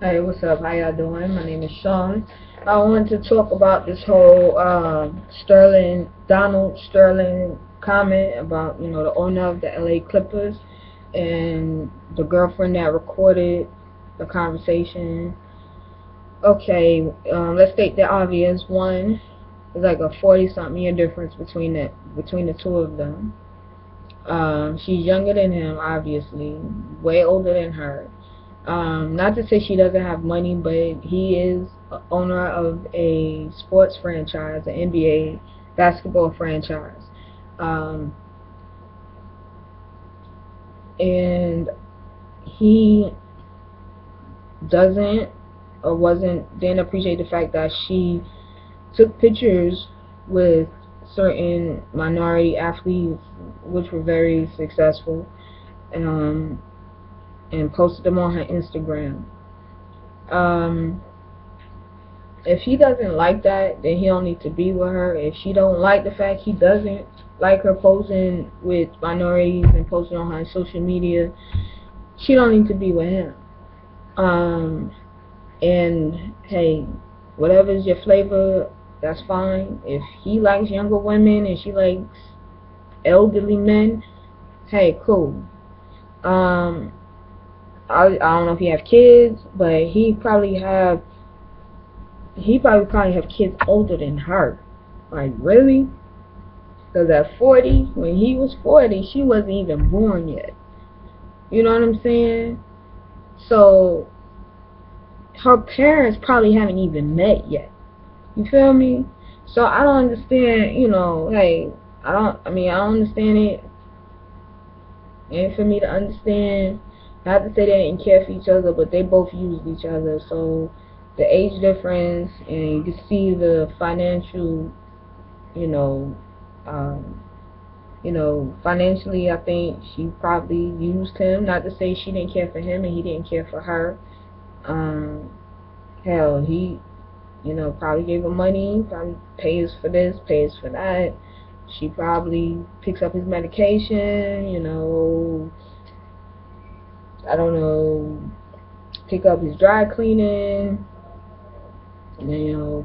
Hey, what's up? How y'all doing? My name is Sean. I wanted to talk about this whole Donald Sterling comment about, the owner of the LA Clippers and the girlfriend that recorded the conversation. Okay, let's state the obvious. One, there's like a 40-something year difference between the two of them. She's younger than him, obviously, way older than her. Not to say she doesn't have money, but he is owner of a sports franchise, an NBA basketball franchise. Um, and he doesn't or didn't appreciate the fact that she took pictures with certain minority athletes, which were very successful, um, and posted them on her Instagram. Um, if he doesn't like that, then he don't need to be with her. If she don't like the fact he doesn't like her posing with minorities and posting on her social media, she don't need to be with him. Um, and hey, whatever's your flavor, that's fine. If he likes younger women and she likes elderly men, hey, cool. Um, I don't know if he have kids, but he probably have kids older than her. Like, really? Because at 40, when he was 40, she wasn't even born yet. You know what I'm saying? So her parents probably haven't even met yet. You feel me? So I don't understand. Hey, I don't understand it. And for me to understand, not to say they didn't care for each other, but they both used each other. So the age difference, and you can see the financial, you know, um, financially, I think she probably used him. Not to say she didn't care for him and he didn't care for her. Um, Hell, he, probably gave her money, probably pays for this, pays for that. She probably picks up his medication, I don't know, pick up his dry cleaning,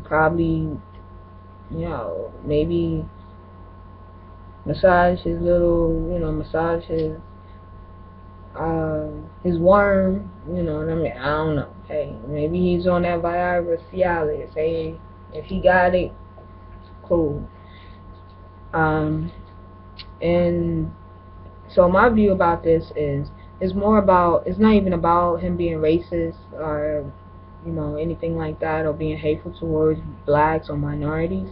probably, maybe massage his worm, you know what I mean? I don't know. Hey, maybe he's on that Viagra Cialis. Hey, if he got it, cool. Um, and so my view about this is, it's not even about him being racist or, anything like that, or being hateful towards blacks or minorities.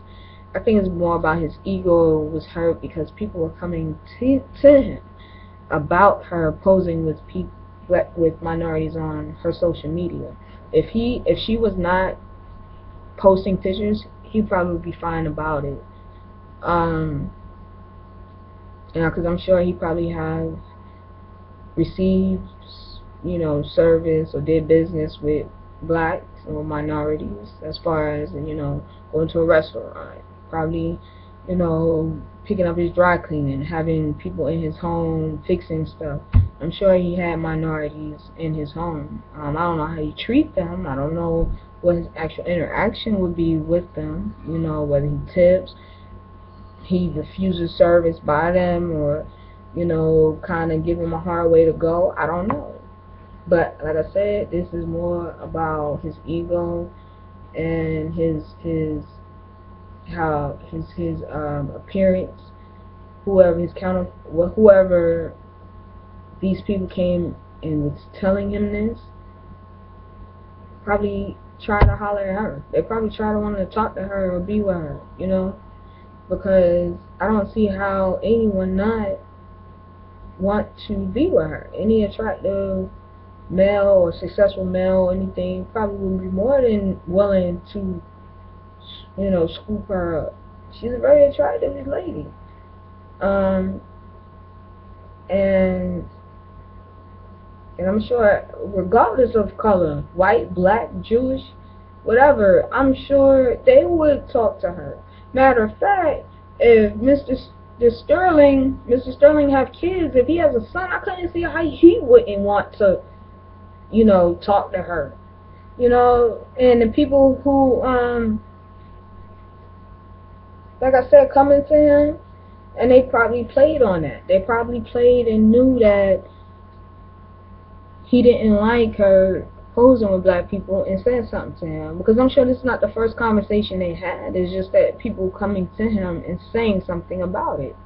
I think it's more about his ego was hurt because people were coming to him about her posing with minorities on her social media. If she was not posting pictures, he'd probably be fine about it. Um, because I'm sure he probably have received, service or did business with blacks or minorities, as far as, going to a restaurant, probably, picking up his dry cleaning, having people in his home fixing stuff. I'm sure he had minorities in his home. I don't know how he treat them. I don't know what his actual interaction would be with them. Whether he tips, he refuses service by them, or kind of give him a hard way to go. I don't know. But like I said, this is more about his ego and his appearance. Whoever these people came and was telling him this, probably try to holler at her. They probably try to want to talk to her or be with her, because I don't see how anyone not want to be with her. Any attractive male or successful male or anything probably would be more than willing to, scoop her up. She's a very attractive lady. Um, and and I'm sure, regardless of color, white, black, Jewish, whatever, I'm sure they would talk to her. Matter of fact, if Mr. Sterling have kids, if he has a son, I couldn't see how he wouldn't want to, talk to her. you know, and the people who, like I said, coming to him, and they probably played on that. They probably played and knew that he didn't like her posing with black people and said something to him. Because I'm sure this is not the first conversation they had. It's just that people coming to him and saying something about it.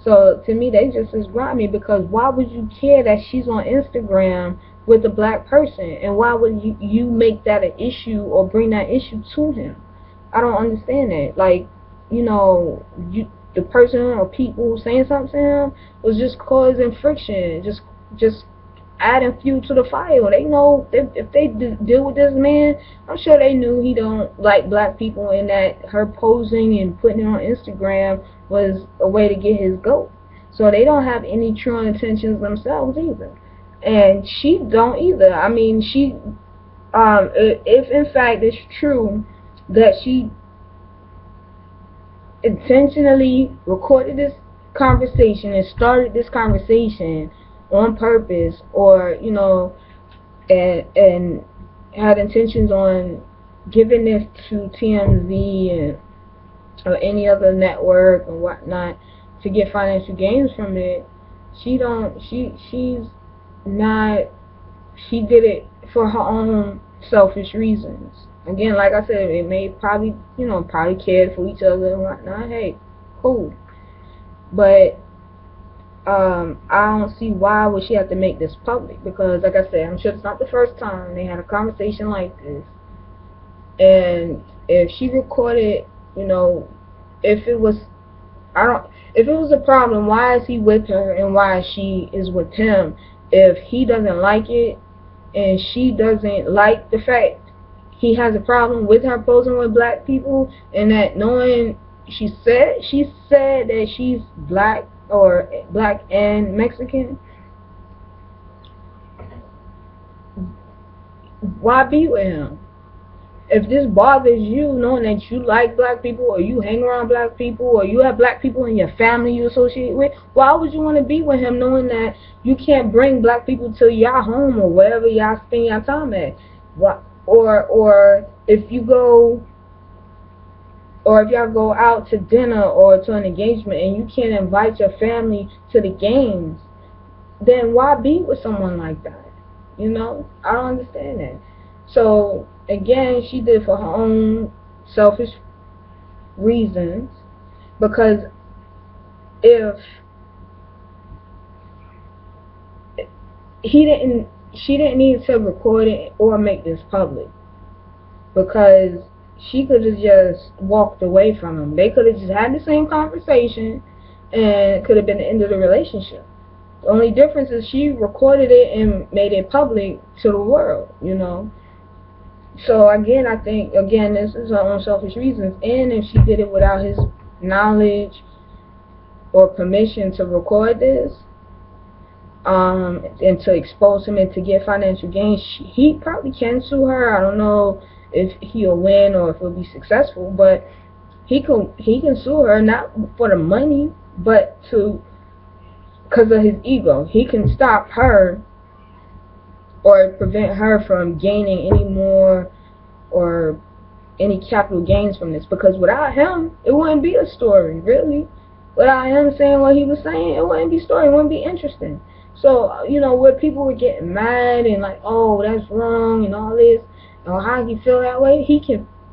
So to me, they just as grimy, because why would you care that she's on Instagram with a black person, and why would you make that an issue or bring that issue to him? I don't understand that. Like, you know, the person or people saying something to him was just causing friction, just adding fuel to the fire. They know if they deal with this man, I'm sure they knew he don't like black people, and that her posing and putting it on Instagram was a way to get his goat. So they don't have any true intentions themselves either, and she don't either. I mean, she, if in fact it's true that she intentionally recorded this conversation and started this conversation on purpose, or you know, and had intentions on giving this to TMZ and or any other network or whatnot to get financial gains from it, she's not, she did it for her own selfish reasons. Again, like I said, it may probably, you know, probably cared for each other and whatnot. Hey, cool. But I don't see why would she have to make this public, because like I said, I'm sure it's not the first time they had a conversation like this. And if she recorded, you know, if it was, if it was a problem, why is he with her and why she is with him? If he doesn't like it and she doesn't like the fact he has a problem with her posing with black people, and that knowing she said that she's black or black and Mexican, why be with him? If this bothers you, knowing that you like black people, or you hang around black people, or you have black people in your family you associate with, why would you want to be with him knowing that you can't bring black people to your home or wherever y'all spend your time at? Or if you go, or if y'all go out to dinner or to an engagement and you can't invite your family to the games, then why be with someone like that? You know, I don't understand that. So again, she did for her own selfish reasons, because if she didn't need to record it or make this public, because she could have just walked away from him. They could have just had the same conversation and it could have been the end of the relationship. The only difference is she recorded it and made it public to the world, you know. So again, I think, again, this is her own selfish reasons, and if she did it without his knowledge or permission to record this, and to expose him and to get financial gains, he probably can sue her. I don't know if he'll win or if he'll be successful, but he can sue her, not for the money, but because of his ego. He can stop her or prevent her from gaining any more or any capital gains from this, because without him, it wouldn't be a story, really. Without him saying what he was saying, it wouldn't be a story, it wouldn't be interesting. So, you know, where people were getting mad and like, oh, that's wrong and all this, or how he feel that way,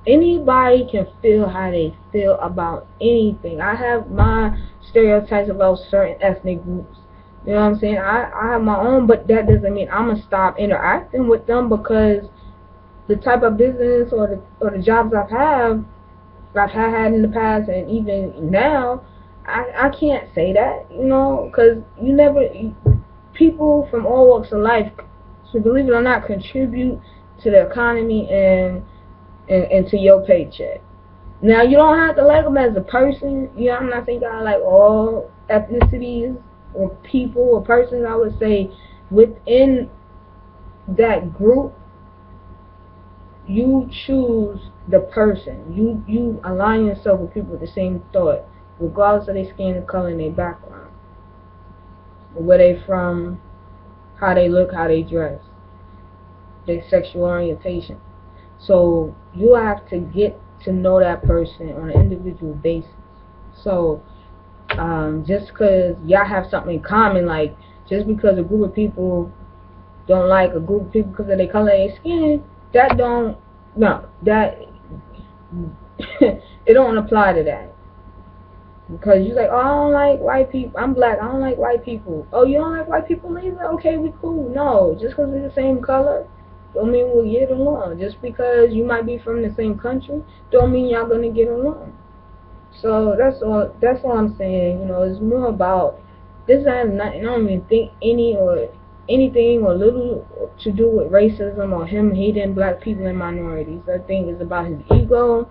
anybody can feel how they feel about anything. I have my stereotypes about certain ethnic groups. You know what I'm saying? I have my own, but that doesn't mean I'm going to stop interacting with them, because the type of business or the jobs I've had in the past and even now, I can't say that, you know, because people from all walks of life, so believe it or not, contribute to the economy and to your paycheck. Now, you don't have to like them as a person. You know, I'm not saying you gotta like all ethnicities or people or persons. I would say within that group, you choose the person. You align yourself with people with the same thought, regardless of their skin color and their background, where they from, how they look, how they dress. their sexual orientation. So you have to get to know that person on an individual basis. So just because y'all have something in common, like just because a group of people don't like a group of people because of their color of their skin, that don't, no, that it don't apply to that. Because you're like, oh, I don't like white people. I'm black. I don't like white people. Oh, you don't like white people either? Okay, we cool. No, just because we're the same color, don't mean we'll get along. Just because you might be from the same country, don't mean y'all gonna get along. So that's all. That's all I'm saying. You know, it's more about this has nothing. I don't even think anything or little to do with racism or him hating black people and minorities. I think it's about his ego.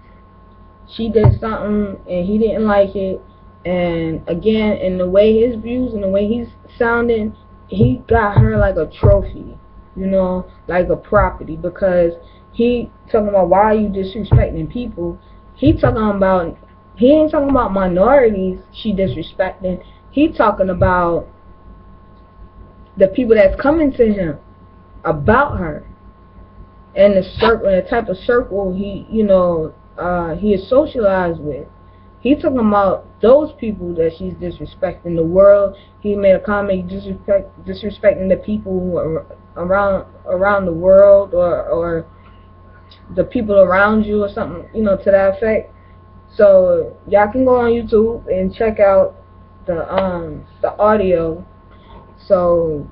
She did something and he didn't like it, and again, in the way his views and the way he's sounding, he got her like a trophy, you know, like a property, because he talking about why are you disrespecting people. He ain't talking about minorities she disrespecting. He talking about the people that's coming to him about her, and the circle, the type of circle he is socialized with. He talking about those people that she's disrespecting. The world. He made a comment disrespecting the people who are around the world, or the people around you, or something, you know, to that effect. So y'all can go on YouTube and check out the audio. So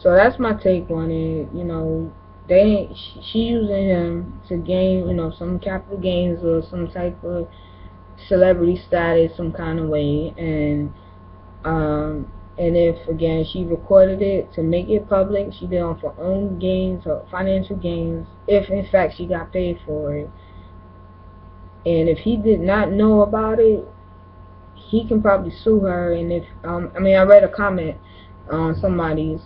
so that's my take on it. You know, she using him to gain, you know, some capital gains or some type of celebrity status, some kind of way, and if again she recorded it to make it public, she did on her own gains or financial gains, if in fact she got paid for it. And if he did not know about it, he can probably sue her. And if I read a comment on somebody's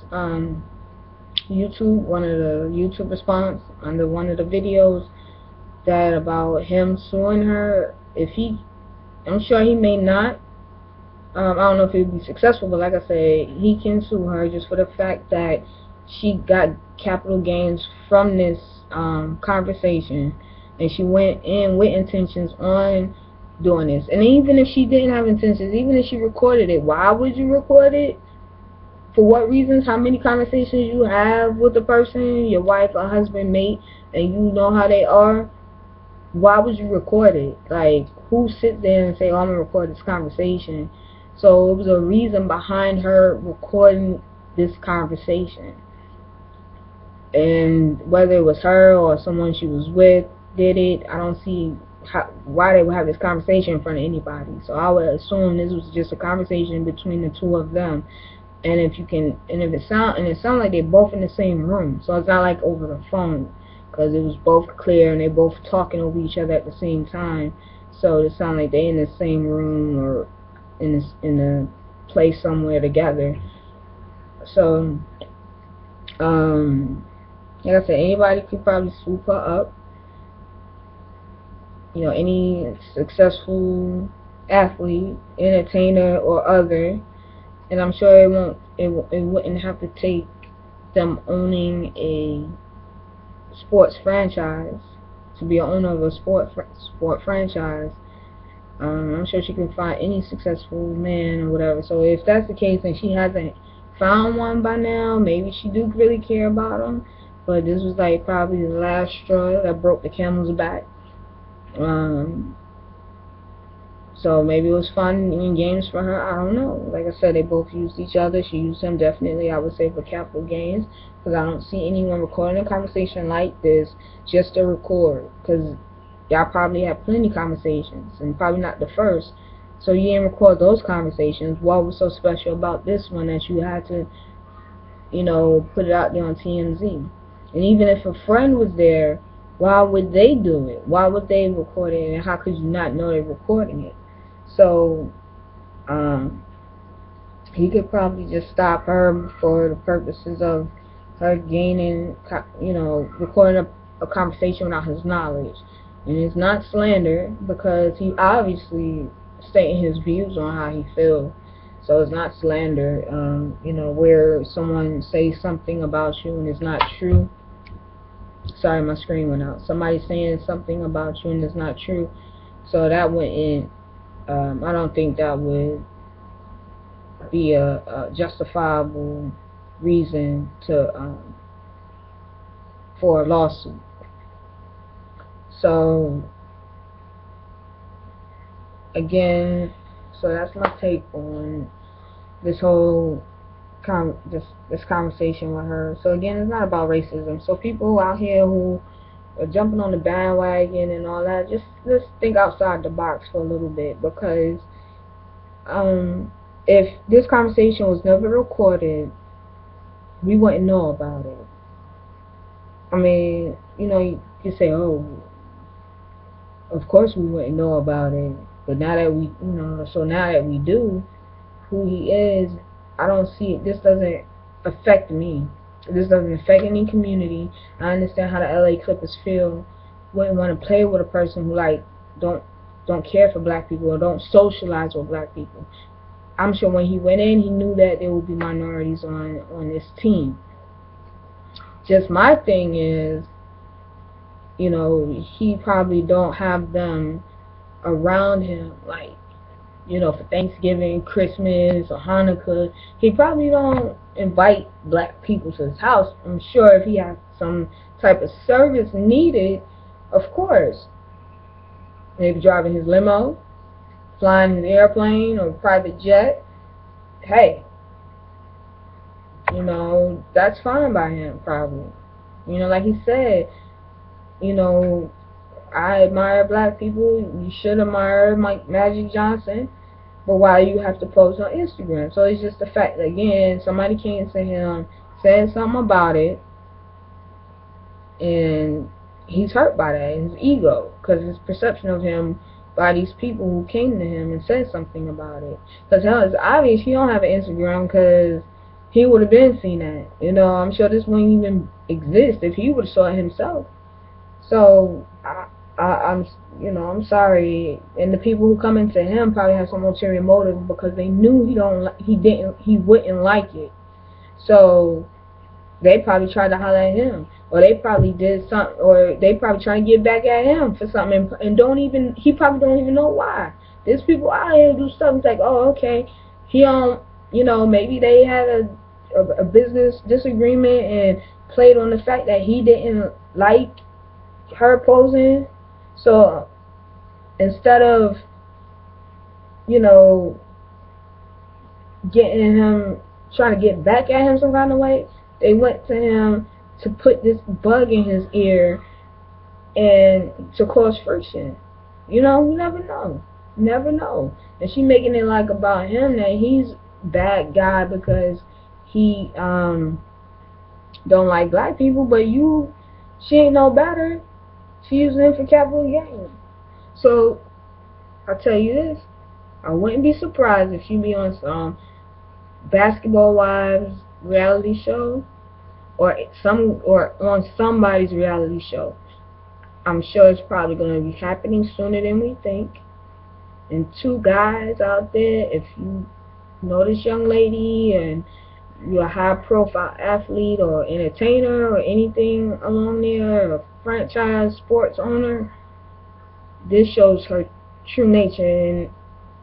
YouTube, one of the YouTube response under one of the videos, that about him suing her. I'm sure he may not. I don't know if it would be successful, but like I said, he can sue her just for the fact that she got capital gains from this conversation, and she went in with intentions on doing this. And even if she didn't have intentions, even if she recorded it, why would you record it? For what reasons? How many conversations you have with the person, your wife or husband, mate, and you know how they are? Why would you record it? Like, who sits there and say, oh, I'm going to record this conversation? So it was a reason behind her recording this conversation. And whether it was her or someone she was with did it, I don't see why they would have this conversation in front of anybody. So I would assume this was just a conversation between the two of them. And if it sounds like they're both in the same room, so it's not like over the phone, because it was both clear and they're both talking over each other at the same time. So it sounds like they're in the same room or in a place somewhere together. So like I said, anybody could probably swoop her up. You know, any successful athlete, entertainer, or other. And I'm sure it wouldn't have to take them owning a sports franchise to be an owner of a sport franchise. I'm sure she can find any successful man or whatever. So if that's the case and she hasn't found one by now, maybe she do really care about him. But this was like probably the last straw that broke the camel's back. So maybe it was fun in games for her. I don't know. Like I said, they both used each other. She used him definitely, I would say, for capital gains, because I don't see anyone recording a conversation like this just to record. Because y'all probably have plenty of conversations, and probably not the first. So you didn't record those conversations. What was so special about this one that you had to, you know, put it out there on TMZ? And even if a friend was there, why would they do it? Why would they record it? And how could you not know they're recording it? So he could probably just stop her for the purposes of her gaining, you know, recording a conversation without his knowledge. And it's not slander, because he obviously stating his views on how he feels. So it's not slander. You know, where someone says something about you and it's not true. Sorry, my screen went out. Somebody saying something about you and it's not true. So that wouldn't. I don't think that would be a justifiable reason to for a lawsuit. So again, so that's my take on this whole this conversation with her. So again, it's not about racism. So people out here who are jumping on the bandwagon and all that, just let's think outside the box for a little bit, because if this conversation was never recorded, we wouldn't know about it. I mean, you know, you say, oh, of course we wouldn't know about it, but now that we, you know, so now that we do, who he is, I don't see it. This doesn't affect me. This doesn't affect any community. I understand how the LA Clippers feel. Wouldn't want to play with a person who like don't care for black people or don't socialize with black people. I'm sure when he went in, he knew that there would be minorities on this team. Just my thing is, you know, he probably don't have them around him, like, you know, for Thanksgiving, Christmas, or Hanukkah. He probably don't invite black people to his house. I'm sure if he has some type of service needed, of course, maybe driving his limo, flying his airplane or private jet, hey, you know, that's fine by him, probably. You know, like he said, you know, I admire black people. You should admire Magic Johnson. But why you have to post on Instagram? So it's just the fact that, again, somebody came to him, said something about it, and he's hurt by that, his ego, because his perception of him by these people who came to him and said something about it. Because it's obvious he don't have an Instagram, because he would have been seen that. You know, I'm sure this wouldn't even exist if he would have saw it himself. So I'm, you know, I'm sorry. And the people who come into him probably have some ulterior motive, because they knew he wouldn't like it. So they probably tried to holler at him, or they probably did something, or they probably trying to get back at him for something, and he probably don't even know why. There's people out here who do stuff. It's like, oh, okay, he don't, you know, maybe they had a business disagreement and played on the fact that he didn't like her posing. So instead of, you know, getting him, trying to get back at him some kind of way, they went to him to put this bug in his ear and to cause friction. You know, you never know. You never know. And she making it like about him that he's bad guy because he don't like black people, but she ain't no better. She using him for capital gain. So I'll tell you this, I wouldn't be surprised if she be on some Basketball Wives reality show, or on somebody's reality show. I'm sure it's probably going to be happening sooner than we think. And two guys out there, if you know this young lady and you're a high profile athlete or entertainer or anything along there, or a franchise sports owner, this shows her true nature. And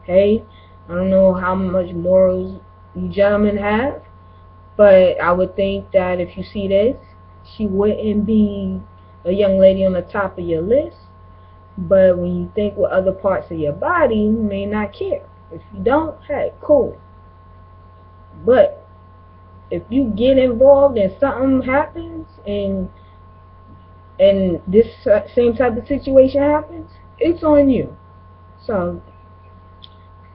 hey, I don't know how much morals you gentlemen have, but I would think that if you see this, she wouldn't be a young lady on the top of your list. But when you think with other parts of your body, you may not care. If you don't, hey, cool. But if you get involved and something happens and this same type of situation happens, it's on you. So,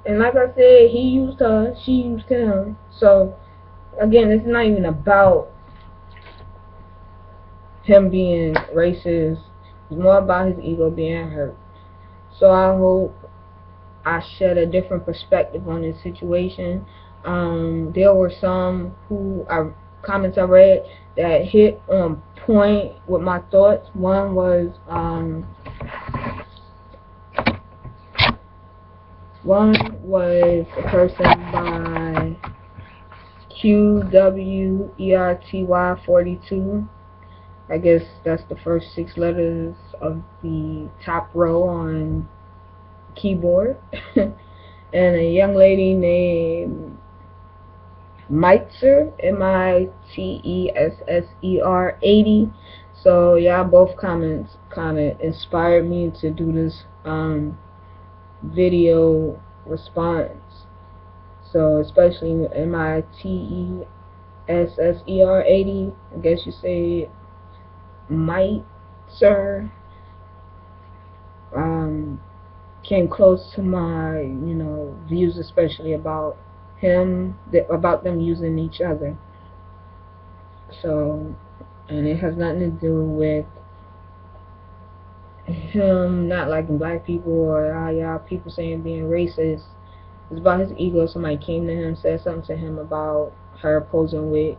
and like I said, he used her, she used him. So again, it's not even about him being racist. It's more about his ego being hurt. So I hope I shed a different perspective on this situation. There were some comments I read that hit on point with my thoughts. One was a person by QWERTY 42. I guess that's the first 6 letters of the top row on keyboard. And a young lady named Mitzer, MITESSER 80. So yeah, both comments kind of inspired me to do this video response. So especially MITESSER 80, I guess you say Mitzer, came close to my views, especially about about them using each other. So, and it has nothing to do with him not liking black people or y'all people saying being racist. It's about his ego. Somebody came to him, said something to him about her posing with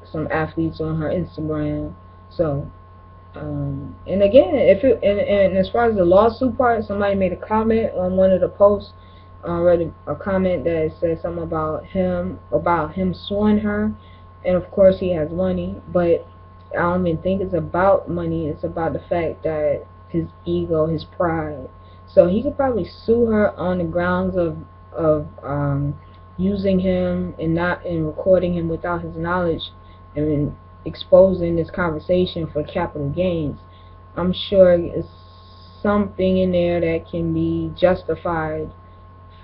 some athletes on her Instagram. So, and again, and as far as the lawsuit part, somebody made a comment on one of the posts. I read a comment that said something about him suing her, and of course he has money, but I don't even think it's about money. It's about the fact that his ego, his pride. So he could probably sue her on the grounds of using him and recording him without his knowledge and exposing this conversation for capital gains. I'm sure it's something in there that can be justified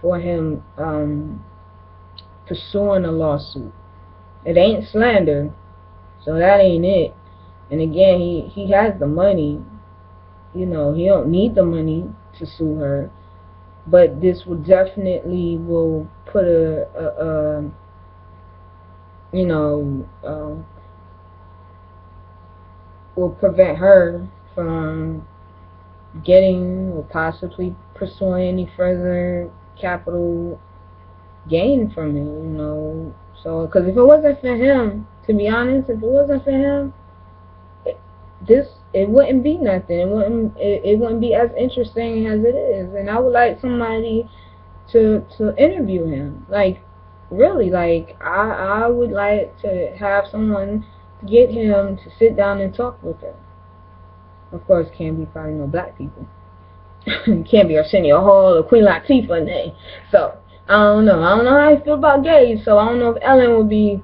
for him pursuing a lawsuit. It ain't slander, so that ain't it. And again, he has the money. He don't need the money to sue her, but this will definitely put will prevent her from getting or possibly pursuing any further capital gain from it, So, because if it wasn't for him, to be honest, if it wasn't for him, it wouldn't be nothing. It wouldn't be as interesting as it is. And I would like somebody to interview him. Like, really, like I would like to have someone get him to sit down and talk with her. Of course, can't be probably no black people. Can't be Arsenio Hall or Queen Latifah name. So I don't know how I feel about gays. So I don't know if Ellen would be,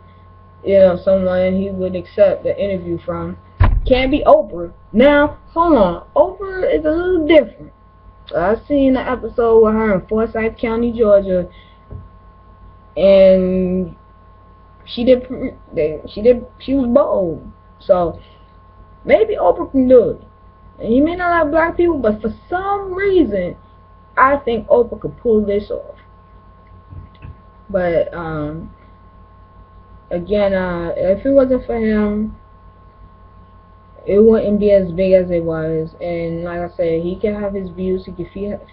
someone he would accept the interview from. Can't be Oprah. Now, hold on. Oprah is a little different. I seen an episode with her in Forsyth County, Georgia, and she was bold. So maybe Oprah can do it. And he may not like black people, but for some reason, I think Oprah could pull this off. But again, if it wasn't for him, it wouldn't be as big as it was. And like I said, he can have his views. He can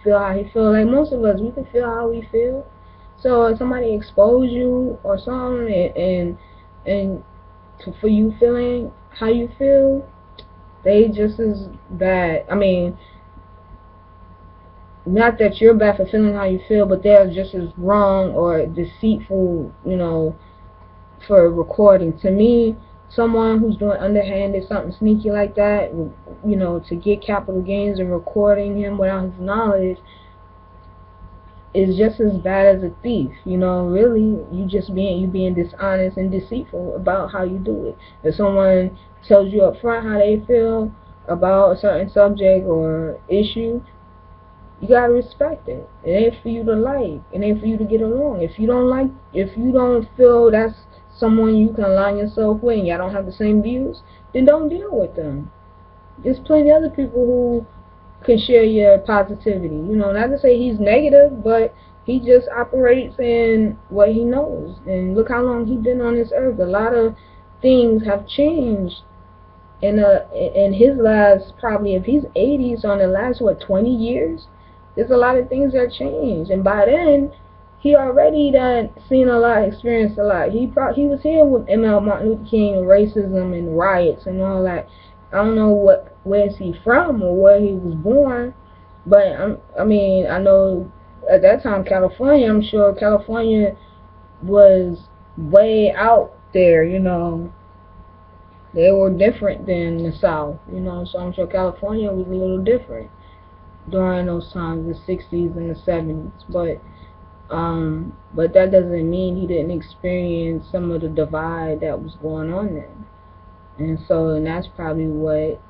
feel how he feels. Like most of us, we can feel how we feel. So if somebody expose you or something, and for you feeling how you feel, they just as bad. I mean, not that you're bad for feeling how you feel, but they're just as wrong or deceitful, for recording. To me, someone who's doing underhanded, something sneaky like that, to get capital gains and recording him without his knowledge, is just as bad as a thief. Really, you being dishonest and deceitful about how you do it. If someone tells you up front how they feel about a certain subject or issue, you gotta respect it. It ain't for you to like. It ain't for you to get along. If you don't feel that's someone you can align yourself with and y'all don't have the same views, then don't deal with them. There's plenty of other people who can share your positivity. Not to say he's negative, but he just operates in what he knows. And look how long he's been on this earth. A lot of things have changed in his last, probably if he's 80, so in the last 20 years, there's a lot of things that changed. And by then, he already done seen a lot, experienced a lot. He was here with Martin Luther King and racism and riots and all that. I don't know where is he from or where he was born, but I know at that time California, I'm sure California was way out there, they were different than the South, so I'm sure California was a little different during those times, the 60s and the 70s, but that doesn't mean he didn't experience some of the divide that was going on then. And that's probably what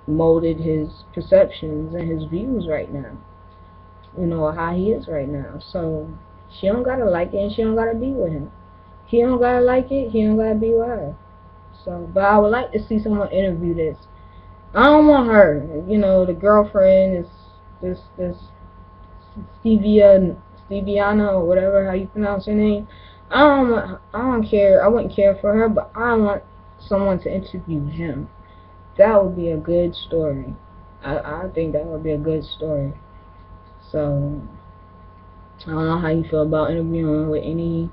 molded his perceptions and his views right now, how he is right now. So she don't gotta like it and she don't gotta be with him. He don't gotta like it, he don't gotta be with her. So, but I would like to see someone interview this. I don't want her, the girlfriend is this Steviana or whatever how you pronounce her name. I don't care. I wouldn't care for her, but I want someone to interview him. That would be a good story. I think that would be a good story. So I don't know how you feel about interviewing with any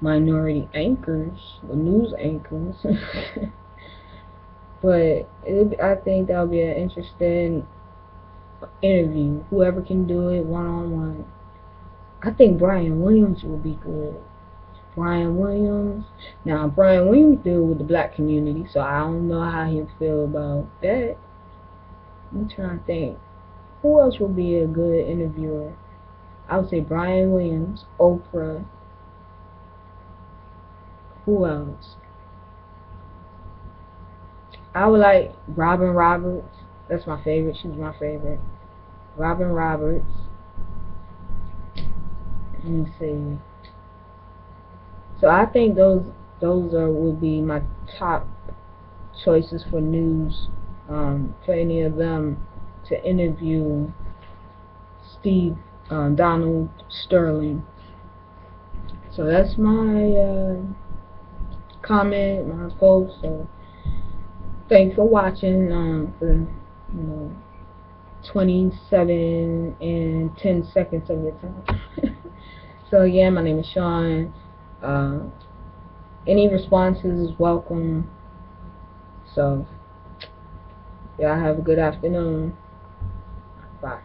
minority anchors or news anchors. But I think that would be an interesting interview. Whoever can do it one-on-one. I think Brian Williams would be good. Brian Williams. Now, Brian Williams deal with the black community, so I don't know how he'll feel about that. I'm trying to think. Who else would be a good interviewer? I would say Brian Williams, Oprah. Who else? I would like Robin Roberts. That's my favorite. She's my favorite. Robin Roberts. Let me see. So I think those would be my top choices for news, for any of them to interview Donald Sterling. So that's my comment, my post. So thanks for watching. For 27 and 10 seconds of your time. So again, my name is Sean. Any responses is welcome. So y'all have a good afternoon. Bye.